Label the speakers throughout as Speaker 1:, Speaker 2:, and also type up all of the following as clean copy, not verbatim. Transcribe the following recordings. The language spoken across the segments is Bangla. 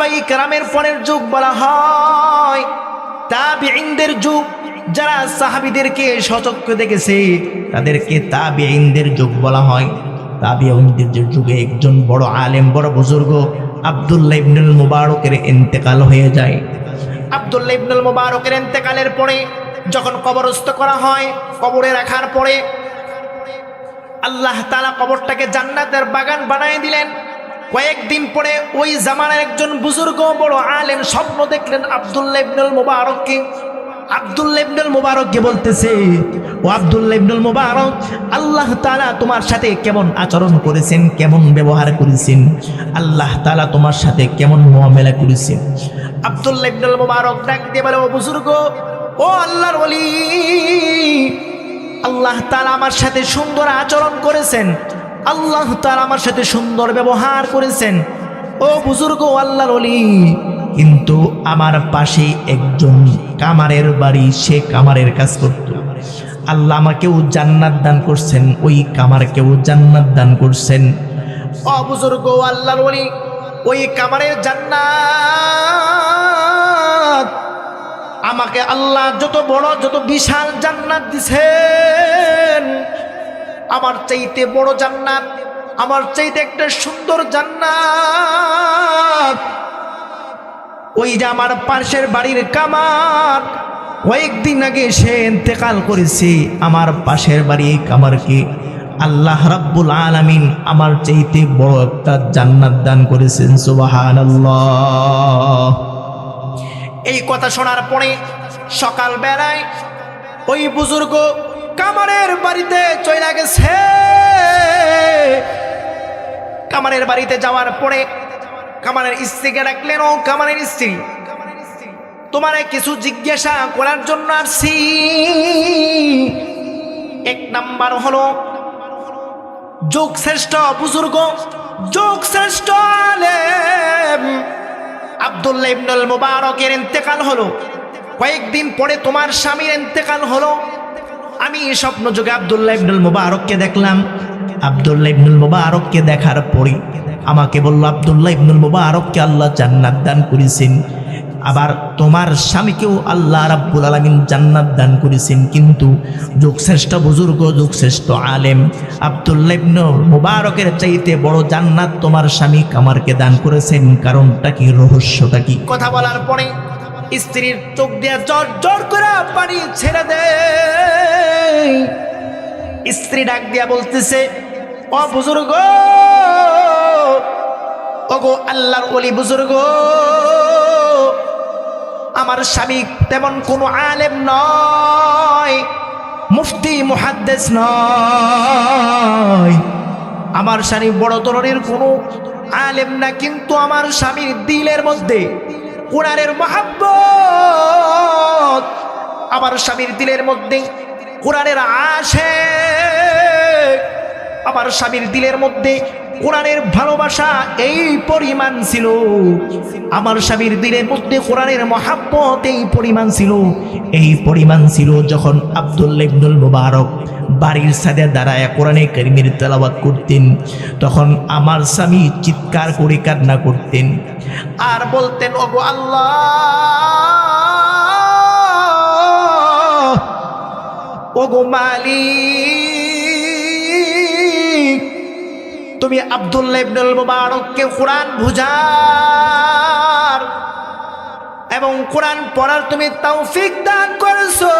Speaker 1: সাহাবাই কেরামের পরের যুগ বলা হয় তাবিঈনদের যুগ। যারা সাহাবীদেরকে সচক্ষে দেখেছে তাদেরকে তাবিঈনদের যুগ বলা হয়। তাবিঈনদের যুগে একজন বড় আলেম, বড় বুজুর্গ আব্দুল্লাহ ইবনুল মুবারকের ইন্তেকাল হয়ে যায়। আব্দুল্লাহ ইবনুল মুবারকের ইন্তেকালের পরে যখন কবরস্থ করা হয়, কবরে রাখার পরে আল্লাহ তাআলা কবরটাকে জান্নাতের বাগান বানিয়ে দিলেন। কয়েকদিন পরে ওই জামানার একজন বুজুর্গ বড় আলেম স্বপ্ন দেখলেন আব্দুল্লাহ ইবনুল মুবারককে। আব্দুল্লাহ ইবনুল মুবারককে বলতেছে, ও আব্দুল্লাহ ইবনুল মুবারক, আল্লাহ তাআলা তোমার সাথে কেমন আচরণ করেছেন, কেমন ব্যবহার করেছেন, আল্লাহ তাআলা তোমার সাথে কেমন মুআমালা করেছেন। আব্দুল্লাহ ইবনুল মুবারক ডাক দিয়ে বলে, ও বুজুর্গ, ও আল্লাহর ওলি, আল্লাহ তাআলা আমার সাথে সুন্দর আচরণ করেছেন, আল্লাহ তাআলা আমার সাথে সুন্দর ব্যবহার করেছেন। ও বুজুর্গ, ও আল্লাহর ওলি, কিন্তু আমার পাশে একজন কামারের বাড়ি, সে কামারের কাজ করত। আল্লাহ আমাকেও জান্নাত দান করছেন, ওই কামারকেও জান্নাত দান করছেন। ও বুজুর্গ, ও আল্লাহর ওলি, ওই কামারের জান্নাত আমাকে আল্লাহ যত বড়, যত বিশাল জান্নাত দিছেন, আমার চাইতে বড় জান্নাত, আমার চাইতে একটা সুন্দর জান্নাত ওই যে আমার পাশের বাড়ির কামার, কয়েকদিন আগে সে ইন্তেকাল করেছে। আমার পাশের বাড়ি কামারকে আল্লাহ রাব্বুল আলামিন আমার চাইতে বড় একটা জান্নাত দান করেছেন। সুবহানাল্লাহ। এই কথা শোনার পরে সকাল বেলায় ওই বুজুর্গ কামারের বাড়িতে চলে গেছে। কামারের বাড়িতে যাওয়ার পরে কামারের স্ত্রীকে ডাকলেন, ও কামারের স্ত্রী, তোমারে কিছু জিজ্ঞাসা করার জন্য আসছি। এক নাম্বার হলো, যুগ শ্রেষ্ঠ বুজুর্গ, যুগ শ্রেষ্ঠ আলেম আব্দুল্লাহ ইবনুল মুবারকের ইন্তেকাল হলো। কয়েকদিন পরে তোমার স্বামীর ইন্তেকাল হলো। আমি স্বপ্ন যুগে আব্দুল্লাহ ইবনুল মুবারককে দেখলাম। আব্দুল্লাহ ইবনুল মুবারককে দেখার পরে আমাকে বলল, আব্দুল্লাহ ইবনুল মুবারককে আল্লাহ জান্নাত দান করেছেন, আবার তোমার স্বামীকেও আল্লাহ রাব্বুল আলামিন জান্নাত দান করেছেন, কিন্তু যুগশ্রেষ্ঠ বুজুর্গ, যুগশ্রেষ্ঠ আলেম আব্দুল্লাহ ইবনুল মুবারকের চাইতে বড় জান্নাত তোমার স্বামী কামারকে দান করেছেন। কারণটা কি, রহস্যটা কি? কথা বলার পরে স্ত্রীর চোখ দিয়ে জর জর করে পানি ছেড়ে দেয়। স্ত্রী ডাক দিয়া বলতেছে, ও বুজুর্গ, ওগো আল্লাহর ওলি বুজুর্গ, আমার স্বামী তেমন কোনো আলেম নয়, মুফতি মুহাদ্দিস নয়, আমার স্বামী বড় ধরনের কোনো আলেম না, কিন্তু আমার স্বামীর দিলের মধ্যে কোরআনের মহব্বত, আমার স্বামীর দিলের মধ্যে কোরআনের আশিক, আমার স্বামীর দিলের মধ্যে কোরআনের ভালোবাসা এই পরিমাণ ছিল, আমার স্বামীর দিলের মধ্যে কোরআনের মহব্বত এই পরিমাণ ছিল, এই পরিমাণ ছিল। যখন আব্দুল্লাহ ইবনুল মুবারক বাড়ির ছাদে দাঁড়ায় কোরআনে কারীমের তেলাওয়াত করতেন, তখন আমার স্বামী চিৎকার করে কান্না করতেন আর বলতেন, ওগো আল্লাহ, ওগো মালিক, তুমি আব্দুল্লাহ ইবনুল মুবারককে কোরআন বুঝার এবং কোরআন পড়ার তুমি তৌফিক দান করেছো।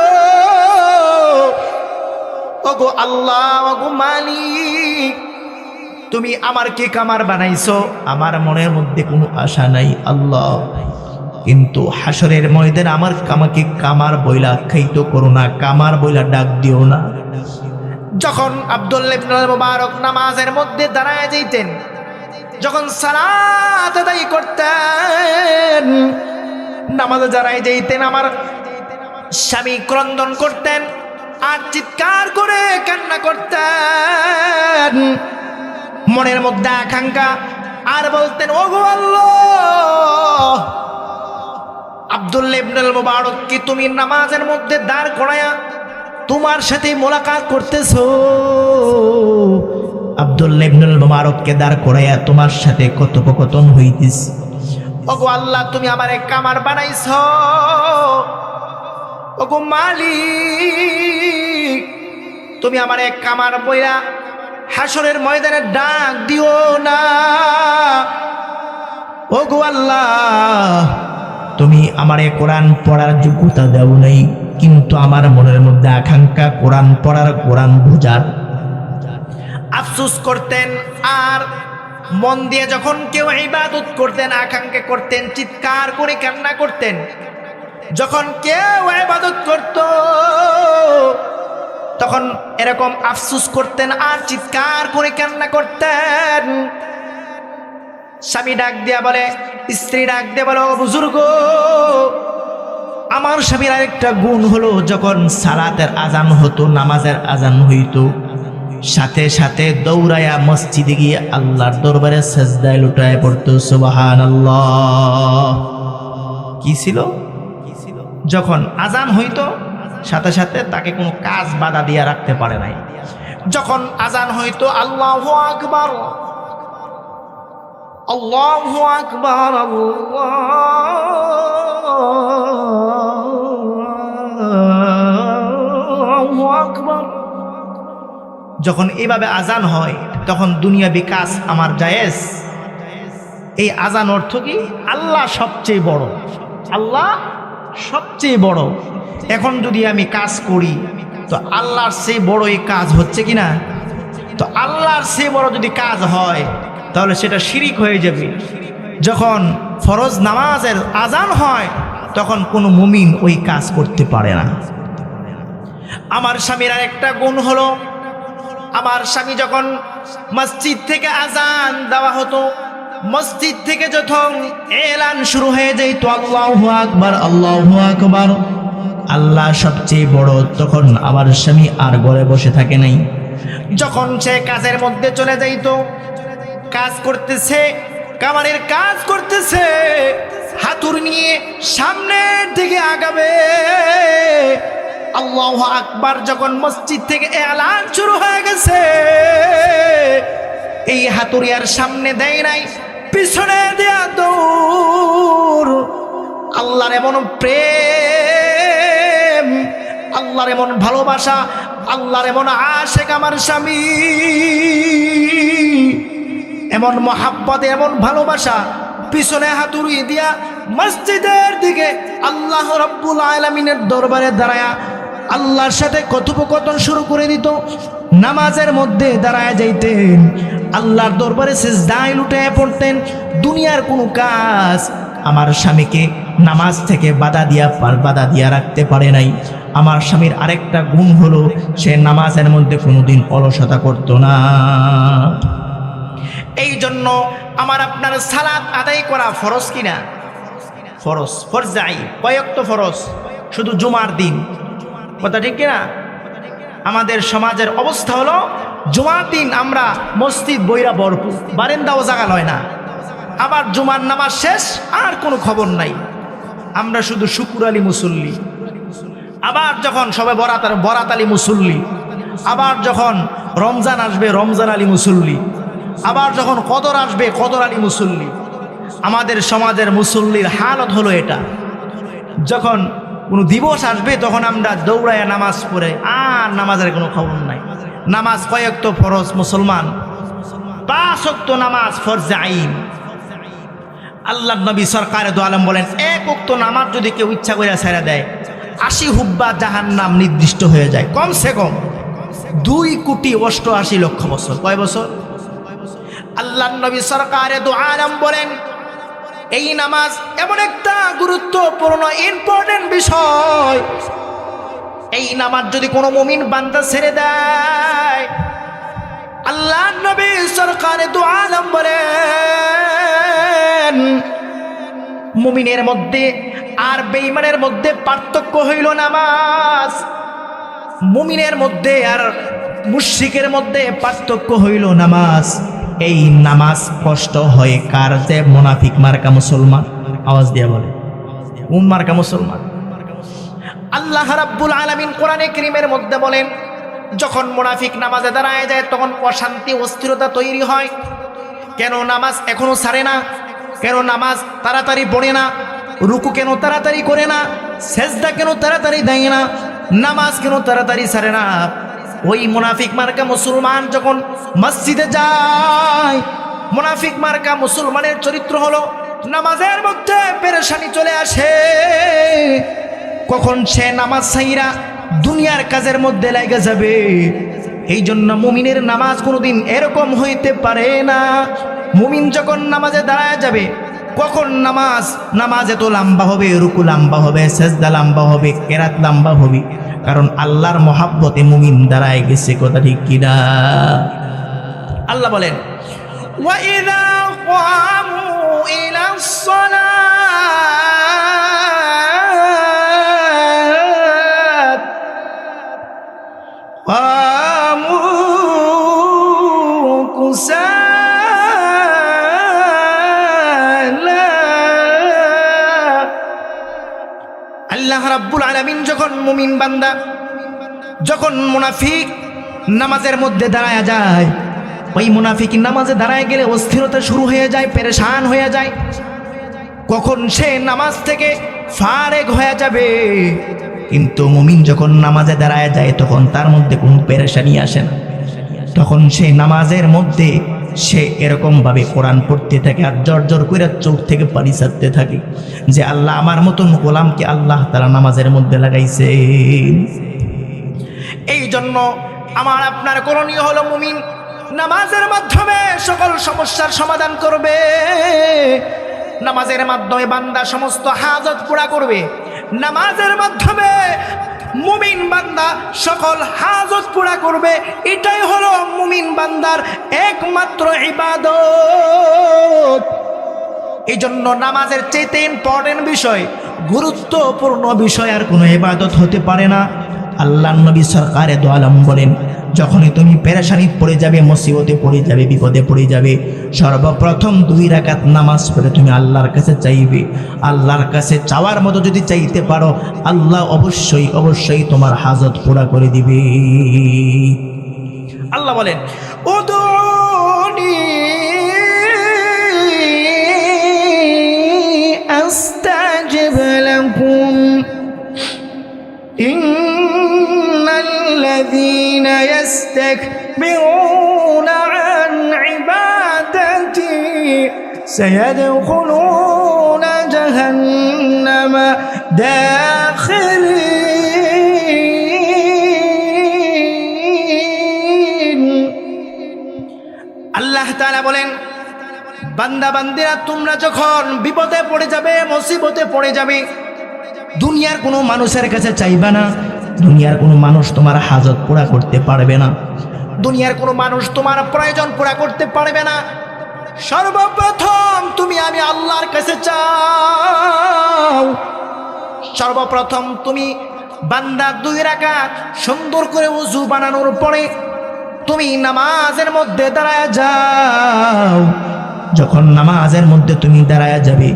Speaker 1: ওগো আল্লাহ, ওগো মালিক, তুমি আমার কি কামার বানাইছো? আমার মনের মধ্যে কোনো আশা নাই আল্লাহ, কিন্তু হাসরের ময়দানে আমাকে কামার বইলা আখ্যায়িত করো না, কামার বইলা ডাক দিও না। যখন আব্দুল্লাহ ইবনুল মুবারক নামাজের মধ্যে দাঁড়ায় যাইতেন, যখন সালাত আদায় করতেন, নামাজে দাঁড়ায় যাইতেন, আমার স্বামী ক্রন্দন করতেন আর চিৎকার করে কান্না করতেন, মনের মধ্যে আকাঙ্ক্ষা, আর বলতেন, ওগো আল্লাহ, আব্দুল্লাহ ইবনুল মুবারক কি তুমি নামাজের মধ্যে দাঁড় করায়া তোমার সাথে মোলাকাত করতেছো? আব্দুল্লাহ ইবনুল মুবারককে দাঁড় করাইয়া তোমার সাথে কথোপকথন হইতেছে। ও ওগো আল্লাহ তুমি আমারে কামার বানাইছো, ওগো মালিক তুমি আমারে কামার বইরা হাসরের ময়দানে ডাক দিও না। ওগো আল্লাহ তুমি আমারে কোরআন পড়ার যোগ্যতা দাও নাই, কিন্তু আমার মনের মধ্যে আকাঙ্ক্ষা কোরআন পড়ার, কোরআন বোঝার। আফসোস করতেন আর মন দিয়ে যখন কেউ ইবাদত করতেন, আকাঙ্ক্ষা করতেন, চিৎকার করে কান্না করতেন। যখন কেউ ইবাদত করত তখন এরকম আফসোস করতেন আর চিৎকার করে কান্না করতেন। স্বামী ডাক দিয়া বলে, স্ত্রী ডাক দিয়া বলে, ও বুজুর্গ আমার স্বামীর আরেকটা গুণ হলো যখন সালাতের আজান হতো, নামাজের আজান হইতো, সাথে সাথে দৌড়ায়া মসজিদে গিয়ে আল্লাহর দরবারে সেজদায় লুটায় পড়তো। সুবহানাল্লাহ। কি ছিল? যখন আজান হইতো সাথে সাথে তাকে কোনো কাজ বাধা দিয়ে রাখতে পারে নাই। যখন আজান হইতো আল্লাহু আকবার, আল্লাহু আকবার, আল্লাহু আকবার, যখন এইভাবে আজান হয় তখন দুনিয়াবি কাজ আমার জায়েজ। এই আজান অর্থ কি? আল্লাহ সবচেয়ে বড়, আল্লাহ সবচেয়ে বড়। এখন যদি আমি কাজ করি তো আল্লাহর চেয়ে বড় এই কাজ হচ্ছে কি না? তো আল্লাহর চেয়ে বড় যদি কাজ হয় তাহলে সেটা শিরিক হয়ে যাবে। যখন ফরজ নামাজের আজান হয় তখন কোনো মুমিন ওই কাজ করতে পারে না। আমার স্বামীর আরেকটা গুণ হলো, আমার স্বামী যখন মসজিদ থেকে আজান দেওয়া হতো, মসজিদ থেকে যখন এলান শুরু হয়ে যেত আল্লাহু আকবার, আল্লাহু আকবার, আল্লাহ সবচেয়ে বড়, তখন আমার স্বামী আর ঘরে বসে থাকে নাই। যখন সে কাজের মধ্যে চলে যাইত, কাজ করতেছে, কামারের কাজ করতেছে, হাতুড়ি নিয়ে সামনের দিকে আগাবে, আল্লাহু আকবার যখন মসজিদ থেকে এলান শুরু হয়ে গেছে, এই হাতুড়ি আর সামনে দেয় নাই, পিছনে দেয়া দৌড়। আল্লাহর এমন প্রেম, আল্লাহর এমন ভালোবাসা, আল্লাহর এমন আশেক আমার স্বামী, এমন মহাব্বত, এমন ভালোবাসা, পিছনে হাতুড়ি দিয়া মসজিদের দিকে আল্লাহ রাব্বুল আলামিনের দরবারে দাঁড়ায়া আল্লাহর সাথে কথোপকথন শুরু করে দিত। নামাজের মধ্যে দাঁড়ায় যাইতেন, আল্লাহর দরবারে সিজদায় লুটায় পড়তেন। দুনিয়ার কোনো কাজ আমার স্বামীকে নামাজ থেকে বাধা দিয়া রাখতে পারে নাই। আমার স্বামীর আরেকটা গুণ হলো সে নামাজের মধ্যে কোনোদিন অলসতা করতো না। এই জন্য আমার আপনার সালাত আদায় করা ফরজ কিনা? ফরজ, ফরজাই, কয়েক তো ফরজ, শুধু জুমার দিন, কথা ঠিক কিনা? আমাদের সমাজের অবস্থা হলো জুমার দিন আমরা মসজিদ বইরা ভরপুর, বারেন্দাও জায়গা লয় না, আবার জুমার নামাজ শেষ আর কোনো খবর নাই, আমরা শুধু শুকুর আলী মুসল্লি। আবার যখন সবে বরাত আলী মুসল্লি, আবার যখন রমজান আসবে রমজান আলী মুসল্লি, আবার যখন কদর আসবে কদর আলী মুসল্লি। আমাদের সমাজের মুসল্লির হালত হলো এটা। যখন কোনো দিবস আসবে তখন আমরা দৌড়াইয়া নামাজ পড়ে, আর নামাজের কোনো খবর নাই। নামাজ কয়েক তো ফরজ মুসলমান, 5 ওয়াক্ত নামাজ ফরজে আইন। আল্লাহ নবী সরকারে দো আলম বলেন, 1 ওয়াক্ত নামাজ যদি কেউ ইচ্ছা করে ছেড়ে দেয় 80 হুব্বা জাহান্নাম নির্দিষ্ট হয়ে যায়, কমসে কম 2,88,00,000 বছর। কয় বছর? আল্লাহ নবী সরকারে দো আলম বলেন, এই নামাজ এমন একটা গুরুত্বপূর্ণ ইম্পর্টেন্ট বিষয়, এই নামাজ যদি কোনো মুমিন বান্দা ছেড়ে দেয়, আল্লাহ নবী সরকারে দো আলম বলেন, মুমিনের মধ্যে আর বেঈমানের মধ্যে পার্থক্য হইল নামাজ। মুমিনের মধ্যে আর মুশরিকের মধ্যে পার্থক্য হইল নামাজ। এই নামাজ কষ্ট হয় কার? যে মুনাফিক মার্কা মুসলমান। আওয়াজ দিয়ে বলে, কোন মার্কা মুসলমান? আল্লাহ রাব্বুল আলামিন কোরআনে কারীমের মধ্যে বলেন, যখন মুনাফিক নামাজে দাঁড়ায় যায় তখন অশান্তি অস্থিরতা তৈরি হয়। কেন নামাজ এখনো ছাড়ে না? কেন নামাজ তাড়াতাড়ি পড়ে না, রুকু কেন তাড়াতাড়ি করে না, সেজদা কেন তাড়াতাড়ি দেয় না, নামাজ কেন তাড়াতাড়ি ছাড়ে না? ওই মুনাফিক মার্কা মুসলমান যখন মসজিদে যায়, মুনাফিক মার্কা মুসলমানের চরিত্র হলো নামাজের মধ্যে পেরেশানি চলে আসে। কখন সে নামাজ ছাইরা দুনিয়ার কাজের মধ্যে লেগে যাবে। এই জন্য মুমিনের নামাজ কোনোদিন এরকম হইতে পারে না। মুমিন যখন নামাজে দাঁড়ায় যাবে, কখন নামাজ এত লম্বা হবে, রুকু লম্বা হবে, সেজদা লম্বা হবে, কেরাত লম্বা হবে, কারণ আল্লাহর মহাব্বতে মুমিন দাঁড়ায় গেছে। কথা ঠিক কিনা? আল্লাহ বলেন ওয়াইদা ক্বামু ইলাস সালাত ক্বামু কুসালা। আল্লাহ রাব্বুল আলামিন যখন মুমিন বান্দা, যখন মুনাফিক নামাজের মধ্যে দাঁড়ায় যায়, ওই মুনাফিক নামাজে দাঁড়ায় গেলে অস্থিরতা শুরু হয়ে যায়, পেরেশান হয়ে যায়। কখন সে নামাজ থেকে ফারেগ হয়ে যাবে। কিন্তু মুমিন যখন নামাজে দাঁড়ায় যায়, তখন তার মধ্যে কোনো পেরেশানি আসে না। তখন সে নামাজের মধ্যে সে এরকমভাবে কোরআন পড়তে থাকে, আর জর জর করে চোখ থেকে পানি ছাড়তে থাকে যে আল্লাহ আমার মতন গোলামকে আল্লাহ তাআলা নামাজের মধ্যে লাগাইছে। এই জন্য আমার আপনার করণীয় হলো মুমিন নামাজের মাধ্যমে সকল সমস্যার সমাধান করবে। নামাজের মাধ্যমে বান্দা সমস্ত হাজত পুরা করবে। নামাজের মাধ্যমে মুমিন বান্দা সকল হাজত পুরা করবে। এটাই হলো মুমিন বান্দার একমাত্র ইবাদত। এই জন্য নামাজের চাইতে ইম্পর্টেন্ট বিষয়, গুরুত্বপূর্ণ বিষয় আর কোনো ইবাদত হতে পারে না। আল্লাহর নবী সরকারে দো আলম বলেন, যখনই তুমি পেরেশানি পড়ে যাবে, মুসিবতে পড়ে যাবে, বিপদে পড়ে যাবে, সর্বপ্রথম 2 রাকাত নামাজ পড়ে তুমি আল্লাহর কাছে চাইবে। আল্লাহর কাছে চাওয়ার মতো যদি চাইতে পারো, আল্লাহ অবশ্যই অবশ্যই তোমার হাজত পুরা করে দিবে। আল্লাহ বলেন উদুনি আস্তাজিব লাকুম الذين يستكبرون عن عبادتي سيدخلون جهنم داخرين। আল্লাহ তাআলা বলেন, বান্দা বান্দিরা তোমরা যখন বিপদে পড়ে যাবে, মুসিবতে পড়ে যাবে, দুনিয়ার কোনো মানুষের কাছে চাইবা না। দুনিয়ার কোনো মানুষ তোমার হাজত পুরা করতে পারবে না। দুনিয়ার কোনো মানুষ তোমার প্রয়োজন পুরা করতে পারবে না। সর্বপ্রথম তুমি আমি আল্লাহর কাছে চাও। সর্বপ্রথম তুমি বান্দা 2 রাকাত সুন্দর করে ওযু বানানোর পরে তুমি নামাজের মধ্যে দাঁড়ায় যাও। যখন নামাজের মধ্যে তুমি দাঁড়ায় যাবে,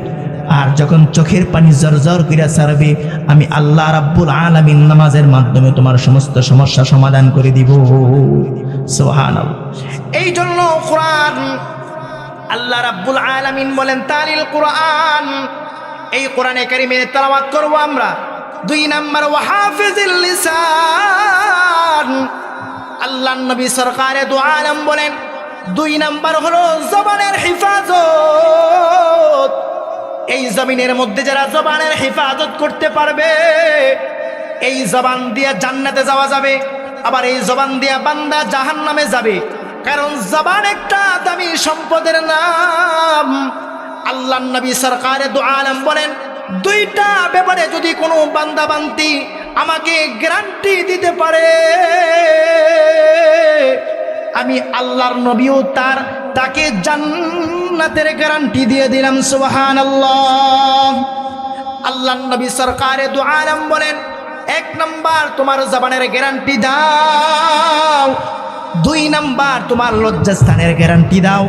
Speaker 1: আর যখন চোখের পানি জরজর করে ছাড়বে, আমি আল্লাহ রাব্বুল আলামিন নামাজের মাধ্যমে তোমার সমস্ত সমস্যা সমাধান করে দিব। সুবহানাল্লাহ। এই জন্য কোরআন আল্লাহ রাব্বুল আলামিন বলেন তালিল কোরআন, এই কোরআনে কারীমে তেলাওয়াত করব আমরা। 2 নাম্বার ওয়াহাফিজিল লিসান, আল্লাহর নবী সরকারে দু আলম বলেন 2 নাম্বার হলো জবানের হিফাজত। এই জমিনের মধ্যে যারা জবানের হেফাজত করতে পারবে, এই জবান দিয়ে জান্নাতে যাওয়া যাবে, আবার এই জবান দিয়ে বান্দা জাহান্নামে যাবে। কারণ জবান একটা দামি সম্পদের নাম। আল্লাহর নবী সরকারে দু আলম বলেন, 2টা ব্যাপারে যদি কোনো বান্দা বান্দি আমাকে গ্যারান্টি দিতে পারে, আমি আল্লাহর নবীও তাকে জান্নাতের গ্যারান্টি দিয়ে দিলাম। সুবহানাল্লাহ। আল্লাহর নবী সরকারে দু আলম বলেন, 1 নাম্বার তোমার জবানের গ্যারান্টি দাও, 2 নাম্বার তোমার লজ্জাস্থানের গ্যারান্টি দাও।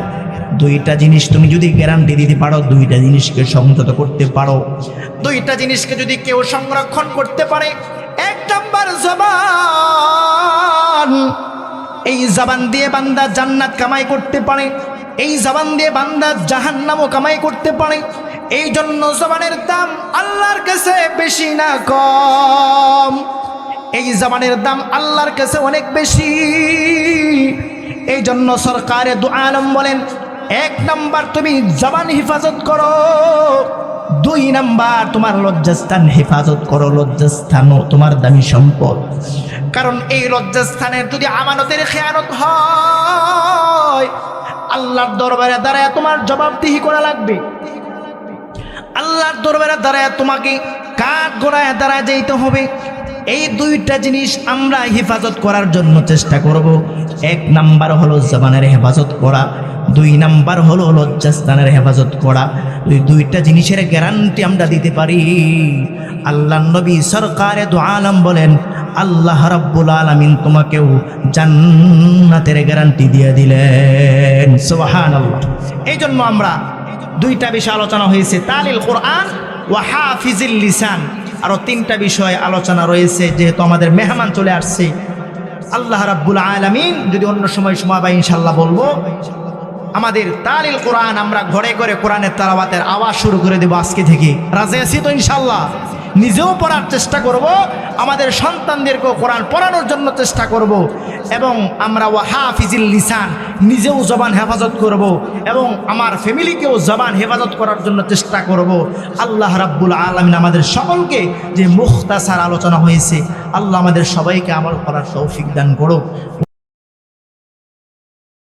Speaker 1: 2টা জিনিস তুমি যদি গ্যারান্টি দিতে পারো, 2টা জিনিসকে সংযত করতে পারো, 2টা জিনিসকে যদি কেউ সংরক্ষণ করতে পারে, 1 নাম্বার জবান, এই জবান দিয়ে বান্দা জান্নাত কামাই করতে পারে। এই জবান দিয়ে বান্দা জাহান্নামও কামাই করতে পারে। এই জন্য জবানের দাম আল্লাহর কাছে বেশি না কম, এই জবানের দাম আল্লাহর কাছে অনেক বেশি। এই জন্য সরকারে দু আলম বলেন, 1 নাম্বার তুমি জবান হেফাজত করো, 2 নাম্বার তোমার লজ্জাস্থান হেফাজত করো। লজ্জাস্থানও তোমার দামি সম্পদ, কারণ এই লজ্জাস্থানের যদি আমানতের খেয়ানত হয় আল্লাহর দরবারে দাঁড়ায় তোমার জবাবদিহি করা লাগবে। আল্লাহর দরবারে দাঁড়ায় তোমাকে কাঠ গোড়ায় দাঁড়ায় যেতে হবে। এই 2টা জিনিস আমরা হেফাজত করার জন্য চেষ্টা করব। 1 নাম্বার হলো জবানের হেফাজত করা, 2 নাম্বার হলো লজ্জাস্থানের হেফাজত করা। 2টা জিনিসের গ্যারান্টি আমরা দিতে পারি। আল্লাহর নবী সরকারে দু আলম বলেন, আল্লাহ রাব্বুল আলামিন তোমাকেও জান্নাতের গ্যারান্টি দিয়ে দিলেন। সুবহানাল্লাহ। এই জন্য আমরা 2টা বিষয় আলোচনা হয়েছে, তালিল কোরআন ওয়া হাফিজিল লিসান। আরো 3টা বিষয় আলোচনা রয়েছে, যেহেতু আমাদের মেহমান চলে আসছে। আল্লাহ রাব্বুল আলামিন যদি অন্য সময় পাই ইনশাআল্লাহ বলবো। আমাদের তালিল কোরআন আমরা ঘরে ঘরে কোরআনের তেলাওয়াতের আওয়াজ শুরু করে দেব আজকে থেকে। রাজি আছি তো ইনশাআল্লাহ? নিজেও পড়ার চেষ্টা করব, আমাদের সন্তানদেরকেও কোরআন পড়ানোর জন্য চেষ্টা করব, এবং আমরা ওয়া হাফিজিল লিসান নিজেও জবান হেফাজত করব, এবং আমার ফ্যামিলিকেও জবান হেফাজত করার জন্য চেষ্টা করব। আল্লাহ রাব্বুল আলামিন আমাদের সকলকে যে মুখতাসার আলোচনা হয়েছে, আল্লাহ আমাদের সবাইকে আমল করার তৌফিক দান করুক।